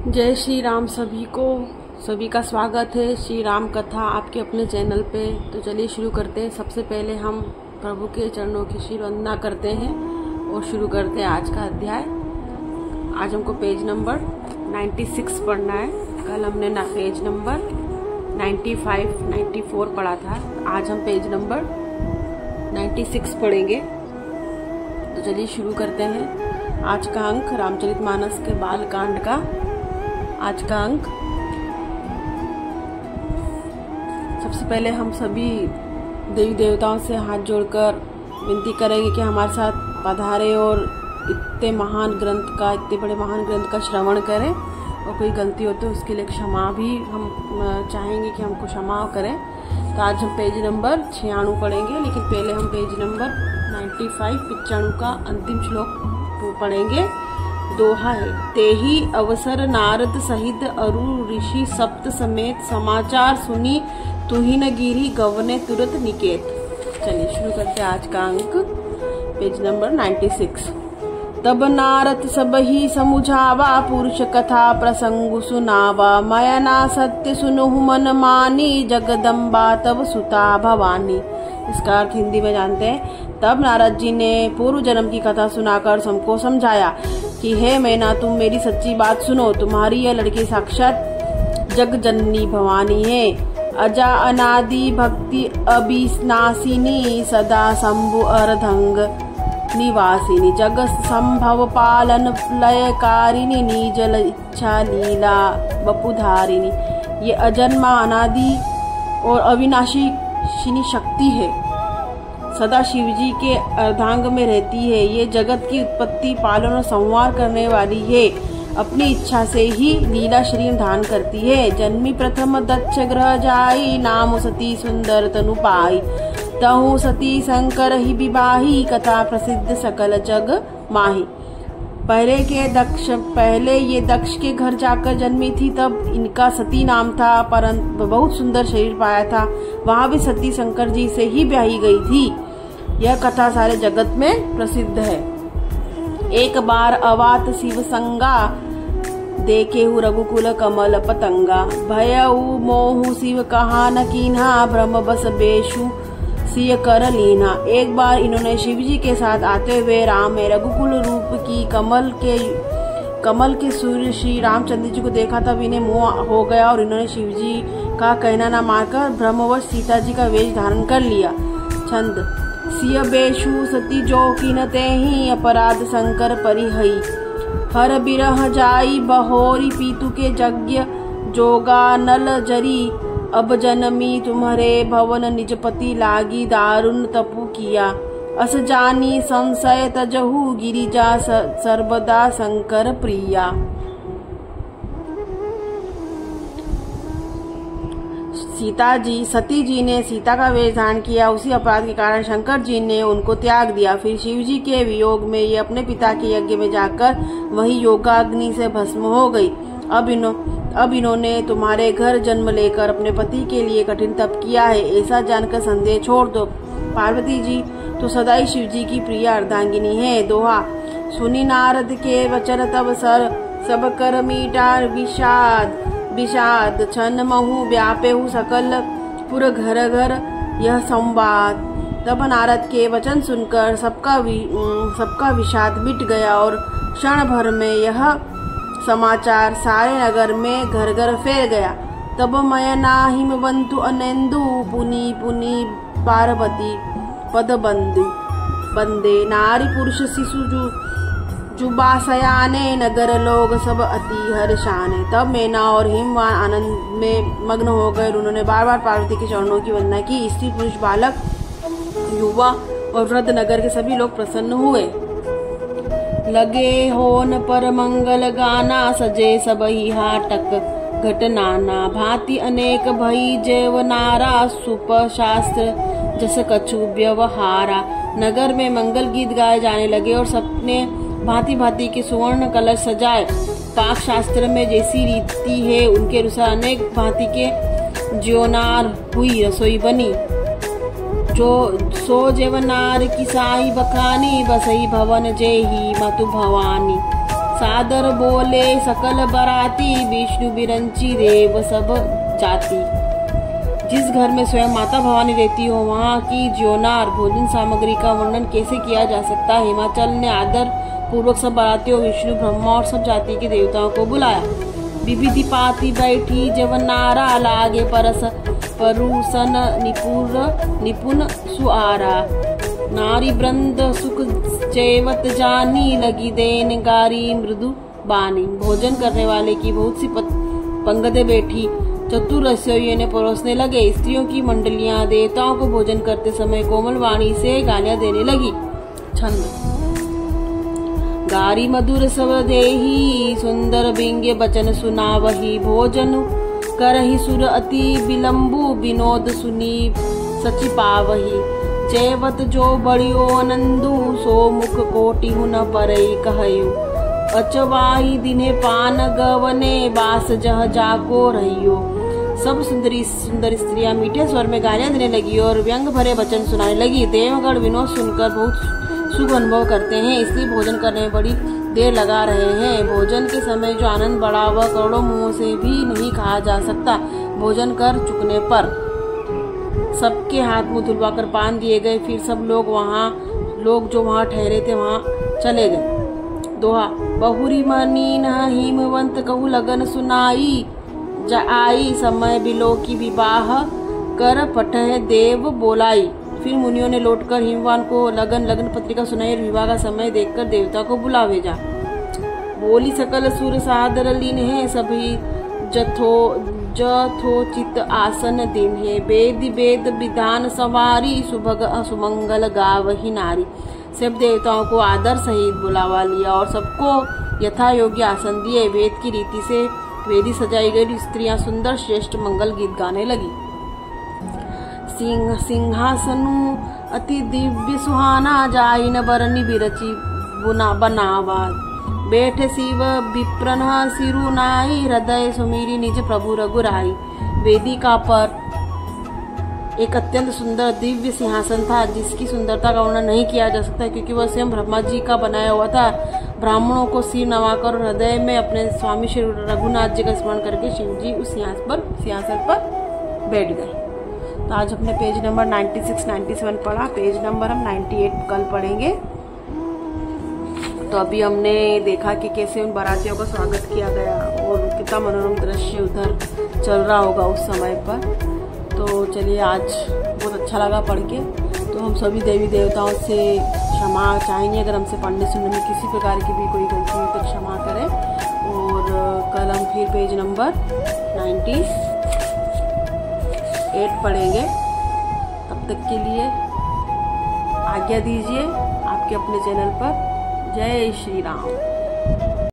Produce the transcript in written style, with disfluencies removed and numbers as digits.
जय श्री राम। सभी का स्वागत है श्री राम कथा आपके अपने चैनल पे। तो चलिए शुरू करते हैं। सबसे पहले हम प्रभु के चरणों की श्री वंदना करते हैं और शुरू करते हैं आज का अध्याय। आज हमको पेज नंबर 96 पढ़ना है। कल हमने पेज नंबर 95, 94 पढ़ा था। आज हम पेज नंबर 96 पढ़ेंगे। तो चलिए शुरू करते हैं। आज का अंक रामचरितमानस के बाल कांड का आज का अंक। सबसे पहले हम सभी देवी देवताओं से हाथ जोड़कर विनती करेंगे कि हमारे साथ पधारे और इतने बड़े महान ग्रंथ का श्रवण करें। और कोई गलती हो तो उसके लिए क्षमा भी हम चाहेंगे कि हमको क्षमा करें। तो आज हम पेज नंबर 96 पढ़ेंगे, लेकिन पहले हम पेज नंबर 95 का अंतिम श्लोक पढ़ेंगे। दोहा है। तेहि अवसर नारद सहित अरु ऋषि सप्त समेत समाचार सुनी तुहिन गिरी गवने तुरत निकेत। चलिए शुरू करते हैं आज का अंक। Page number 96। तब नारद सब ही समुझावा पुरुष कथा प्रसंग सुनावा मयना सत्य सुनुहु मन मानी जगदम्बा तब सुता भवानी। इसका अर्थ हिंदी में जानते हैं। तब नारद जी ने पूर्व जन्म की कथा सुनाकर सबको समझाया कि हे मैना, तुम मेरी सच्ची बात सुनो। तुम्हारी यह लड़की साक्षात जग जननी भवानी है। अजा अनादि भक्ति अविनाशिनी सदा शंभु अर्धंग निवासिनी जग संभव पालन लयकारिणी निजल इच्छा लीला वपुधारिणी। ये अजन्मा अनादि और अविनाशी शक्ति है। सदा शिवजी के अर्धांग में रहती है। ये जगत की उत्पत्ति पालन और संहार करने वाली है। अपनी इच्छा से ही लीला शरीर धारण करती है। जन्मी प्रथम दक्ष ग्रह जाई नाम सती सुंदर तनु पाई। तहु सती शंकर ही विवाही कथा प्रसिद्ध सकल जग माही। पहले ये दक्ष के घर जाकर जन्मी थी, तब इनका सती नाम था, परंतु बहुत सुंदर शरीर पाया था। वहाँ भी सती शंकर जी से ही ब्याही गई थी। यह कथा सारे जगत में प्रसिद्ध है। एक बार अवात शिव संगा देखेहु रघुकुल कमल पतंगा। भयउ मोहु शिव कहा न कीन्हा ब्रह्म बस बेशु सिय कर लीना। एक बार इन्होंने शिव जी के साथ आते हुए राम में रघुकुल रूप की कमल के सूर्य श्री रामचंद्र जी को देखा। तब इन्हें मोह हो गया और इन्होंने शिव जी का कहना न मानकर ब्रह्मवश सीता जी का वेश धारण कर लिया। छंद। सिय बेशु सती जो कीनते ही अपराध शंकर परिहई। हर बिरह जाई बहोरी पीतु के यज्ञ जोगा नल जरी। अब जनमी तुम्हारे भवन निजपति लागी दारुण तपु किया। अस जानी संशय तजहु गिरिजा सर्वदा शंकर प्रिया। सती जी ने सीता का वेश धारण किया। उसी अपराध के कारण शंकर जी ने उनको त्याग दिया। फिर शिव जी के वियोग में ये अपने पिता के यज्ञ में जाकर वही योगाग्नि से भस्म हो गई। अब इन्होंने तुम्हारे घर जन्म लेकर अपने पति के लिए कठिन तप किया है। ऐसा जानकर संदेह छोड़ दो। पार्वती जी तो सदा ही शिव जी की प्रिय अर्धांगिनी है। दोहा। सुनी नारद के वचन तब सब कर मीटा विषाद छन महु व्यापेहु सकल पुर घर घर यह संवाद। तब नारद के वचन सुनकर सबका विषाद मिट गया और क्षण भर में यह समाचार सारे नगर में घर घर फैल गया। तब मयना हिमवंतु अनेन्दु पुनि पुनि पार्वती पद बंदे। नारी पुरुष शिशु जुबासयाने नगर लोग सब अति हर्षाने। तब मैना और हिमवान आनंद में मग्न हो गए। उन्होंने बार बार पार्वती के चरणों की वंदना की। स्त्री पुरुष बालक युवा और वृद्ध नगर के सभी लोग प्रसन्न हुए। लगे होन पर मंगल गाना सजे सबही हाटक घटनाना। भांति अनेक भई जेवनारा सुप शास्त्र जस कछु व्यवहारा। नगर में मंगल गीत गाए जाने लगे और सबने भांति भांति के सुवर्ण कलश सजाए। पाक शास्त्र में जैसी रीति है उनके अनुसार अनेक भांति के ज्योनार हुई रसोई बनी। जो सो जेवनार की साई बखानी बसई भवन जेही मतु भवानी। सादर बोले सकल बराती, विष्णु बिरंची देव सब जाति। जिस घर में स्वयं माता भवानी रहती हो वहाँ की ज्योनार भोजन सामग्री का वर्णन कैसे किया जा सकता है। हिमाचल ने आदर पूर्वक सब बारातियों, विष्णु, ब्रह्मा और सब जाति के देवताओं को बुलाया। विविधि पाती बैठी जवनारा, लागे परस परुसन निपुण सुआरा। नारी वृंद सुख चेवत जानी, लगी देन गारी मृदु बानी। भोजन करने वाले की बहुत सी पंगतें बैठी, चतुर रसोइयों ने परोसने लगे। स्त्रियों की मंडलियां देवताओं को भोजन करते समय कोमल वाणी से गालियां देने लगी। छंद। गारी मधुर सब देही, सुंदर बिंगे बचन सुनावही। भोजन करहि सुर अति विलंबु, विनोद सुनी सचि पावही। जयवत जो बड़ियो आनंदु, सो मुख कोटि न परई कहयु। अचवाही दिने पान गवने, बास जह जाको रहियो। सब सुंदरी स्त्रियां मीठे स्वर में गालियां देने लगी और व्यंग भरे वचन सुनाने लगी। देवगण विनोद सुनकर बहुत सुख अनुभव करते हैं, इसलिए भोजन करने में बड़ी देर लगा रहे हैं। भोजन के समय जो आनंद बढ़ा वह करोड़ों मुंहों से भी नहीं कहा जा सकता। भोजन कर चुकने पर सबके हाथ मुंह धुलवाकर पान दिए गए। फिर सब लोग जो वहाँ ठहरे थे वहाँ चले गए। दोहा। बहुरी मनी न हिमवंत कहू लगन सुनाई, आई समय बिलो की विवाह कर पठह देव बोलाई। फिर मुनियों ने लौटकर हिमवान को लगन पत्रिका सुनाई और विवाह का समय देखकर देवता को बुला भेजा। बोली सकल सुर सादर लीन है, सभी जथोचित आसन दिन है। वेद विधान सवारी, सुभग सुमंगल गावही नारी। सब देवताओं को आदर सहित बुलावा लिया और सबको यथा योग्य आसन दिए। वेद की रीति से वेदी सजाई गई स्त्रियां सुंदर श्रेष्ठ मंगल गीत गाने लगी। सिंहासनु अति दिव्य सुहाना, जाई न बरनी बिरची बनावा। बैठ शिव विप्रन सिरुनाई, हृदय सुमीरी निज प्रभु रघुराई। वेदिका पर एक अत्यंत सुंदर दिव्य सिंहासन था, जिसकी सुंदरता का वर्णन नहीं किया जा सकता क्योंकि वह स्वयं ब्रह्मा जी का बनाया हुआ था। ब्राह्मणों को सिर नवाकर हृदय में अपने स्वामी श्री रघुनाथ जी का स्मरण करके शिव जी उस सिंहासन पर बैठ गए। तो आज अपने पेज नंबर 96-97 पढ़ा। पेज नंबर हम 98 कल पढ़ेंगे। तो अभी हमने देखा कि कैसे उन बारातियों का स्वागत किया गया और कितना मनोरम दृश्य उधर चल रहा होगा उस समय पर। तो चलिए, आज बहुत अच्छा लगा पढ़ के। तो हम सभी देवी देवताओं से क्षमा चाहेंगे अगर हमसे पढ़ने सुनने में किसी प्रकार की भी कोई गलती हुई तो क्षमा करें। और कल हम फिर पेज नंबर 98 पढ़ेंगे। तब तक के लिए आज्ञा दीजिए आपके अपने चैनल पर। जय श्री राम।